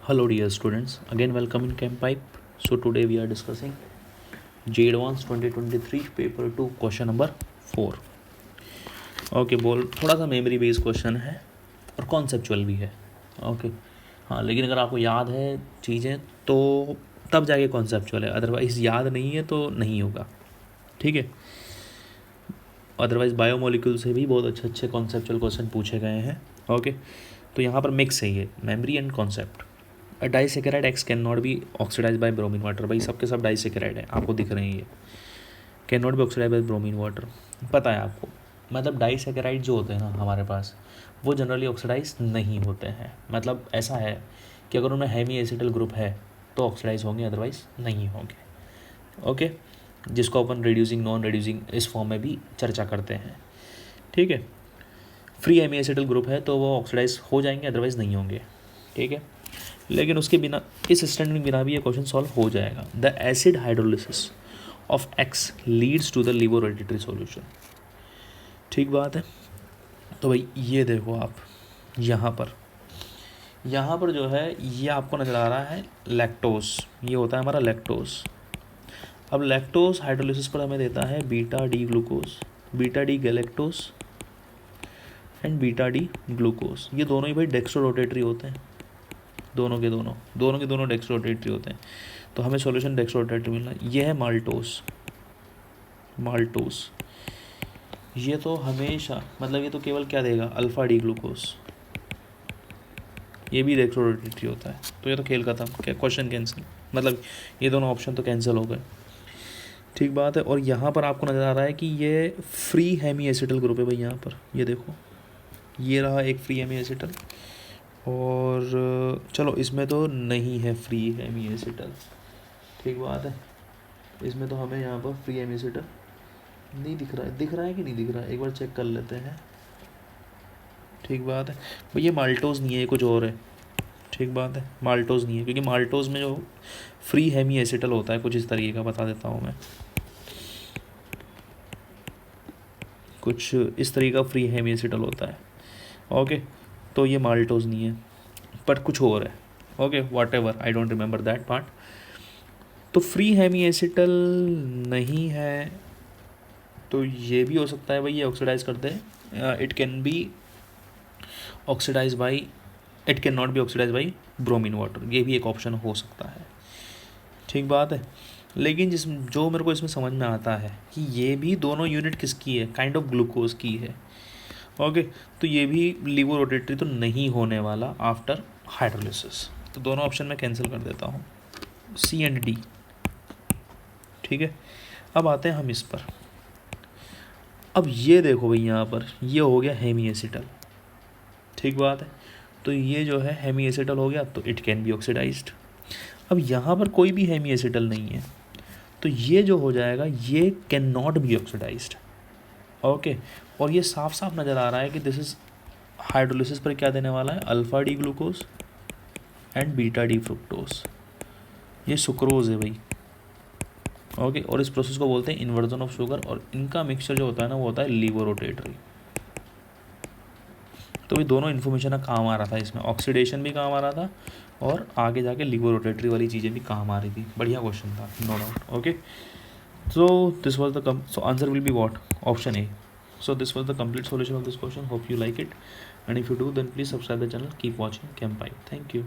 Hello dear students, again welcome in Chem Pipe. So today we are discussing J Advanced 2023 paper 2 question number 4. Okay बोल थोड़ा सा memory based question है और conceptual भी है. Okay हाँ, लेकिन अगर आपको याद है चीज़ें तो तब जाके कॉन्सेप्चुअल है, अदरवाइज़ याद नहीं है तो नहीं होगा. ठीक है. अदरवाइज़ बायोमोलिक्यूल से भी बहुत अच्छे अच्छे कॉन्सेप्चुअल क्वेश्चन पूछे गए हैं. ओके तो यहाँ पर मिक्स है ये memory and concept. Disaccharide X can not be oxidize by bromine water. भाई सबके सब डाइसेकेराइड है, आपको दिख रहे हैं ये. Can not be oxidize by bromine water, पता है आपको. मतलब डाइसेकेराइड जो होते हैं ना हमारे पास, वो जनरली ऑक्सीडाइज नहीं होते हैं. मतलब ऐसा है कि अगर उनमें हेमी एसिटल ग्रुप है तो ऑक्सीडाइज होंगे, अदरवाइज नहीं होंगे. ओके जिसको अपन रिड्यूसिंग नॉन रिड्यूसिंग इस फॉर्म में भी चर्चा करते हैं. ठीक है. फ्री हेमी एसिटल ग्रुप है तो वो ऑक्सीडाइज हो जाएंगे, अदरवाइज नहीं होंगे. ठीक है. लेकिन उसके बिना, इस स्टैंडर्ड बिना भी ये क्वेश्चन सॉल्व हो जाएगा. The acid hydrolysis of X leads to the laboratory solution. ठीक बात है. तो भाई ये देखो आप यहाँ पर जो है ये आपको नज़र आ रहा है लैक्टोज. ये होता है हमारा लैक्टोज. अब लैक्टोज हाइड्रोलिसिस पर हमें देता है beta D glucose, beta D galactose and beta D glucose. ये दोनों ही भाई डेक्स्ट्रो रोटेटरी होते हैं. दोनों के दोनों डेक्स्ट्रो रोटेटरी होते हैं. तो हमें सॉल्यूशन डेक्स्ट्रो रोटेटरी मिलना. ये है माल्टोस. ये तो हमेशा मतलब ये तो केवल क्या देगा, अल्फ़ा डी ग्लूकोज. ये भी डेक्स्ट्रो रोटेटरी होता है. तो ये तो खेल खत्म, क्या क्वेश्चन कैंसिल. मतलब ये दोनों ऑप्शन तो कैंसिल हो गए. ठीक बात है. और यहाँ पर आपको नज़र आ रहा है कि ये फ्री हेमी एसिटल ग्रुप है भाई. यहाँ पर ये देखो, ये रहा एक फ्री हेमी एसिटल. और चलो इसमें तो नहीं है फ्री हेमी एसिटल. ठीक बात है. इसमें तो हमें यहाँ पर फ्री हेमी एसिटल नहीं दिख रहा है कि नहीं दिख रहा है, एक बार चेक कर लेते हैं. ठीक बात है. भाई ये माल्टोज नहीं है, ये कुछ और है. ठीक बात है. माल्टोज नहीं है, क्योंकि माल्टोज में जो फ्री हेमी एसिटल होता है कुछ इस तरीके का, बता देता हूँ मैं. कुछ इस तरीके का फ्री हेमी एसिटल होता है. ओके तो ये माल्टोज नहीं है, पर कुछ और है. Okay what ever, I don't remember that part. तो फ्री हेमी एसिटल नहीं है तो ये भी हो सकता है भाई ये ऑक्सीडाइज करते हैं. It can be oxidize by, it can not be oxidize by bromine water. ये भी एक ऑप्शन हो सकता है. ठीक बात है. लेकिन जो मेरे को इसमें समझ में आता है कि ये भी दोनों यूनिट किसकी है, काइंड ऑफ ग्लूकोज की है. ओके तो ये भी लिवो रोटेटरी तो नहीं होने वाला आफ्टर हाइड्रोलिसिस. तो दोनों ऑप्शन में कैंसिल कर देता हूँ, सी एंड डी. ठीक है. अब आते हैं हम इस पर. अब ये देखो भाई यहाँ पर ये हो गया हेमी एसिटल. ठीक बात है. तो ये जो है हेमी एसिटल हो गया, तो इट कैन बी ऑक्सीडाइज्ड. अब यहाँ पर कोई भी हेमी एसिटल नहीं है, तो ये जो हो जाएगा ये can not be oxidized. Okay और ये साफ साफ नज़र आ रहा है कि दिस इज हाइड्रोलिसिस पर क्या देने वाला है, alpha D glucose and beta D fructose. ये सुक्रोज है भाई. ओके और इस प्रोसेस को बोलते हैं इन्वर्जन ऑफ शुगर. और इनका मिक्सचर जो होता है ना वो होता है लिवो रोटेटरी. तो ये दोनों इन्फॉर्मेशन का काम आ रहा था इसमें. ऑक्सीडेशन भी काम आ रहा था और आगे जाके लिवो रोटेटरी वाली चीज़ें भी काम आ रही थी. बढ़िया क्वेश्चन था, no doubt. Okay so this was the so answer will be what, option A. So this was the complete solution of this question. Hope you like it, and if you do then please subscribe the channel. Keep watching Chem Pipe. Thank you.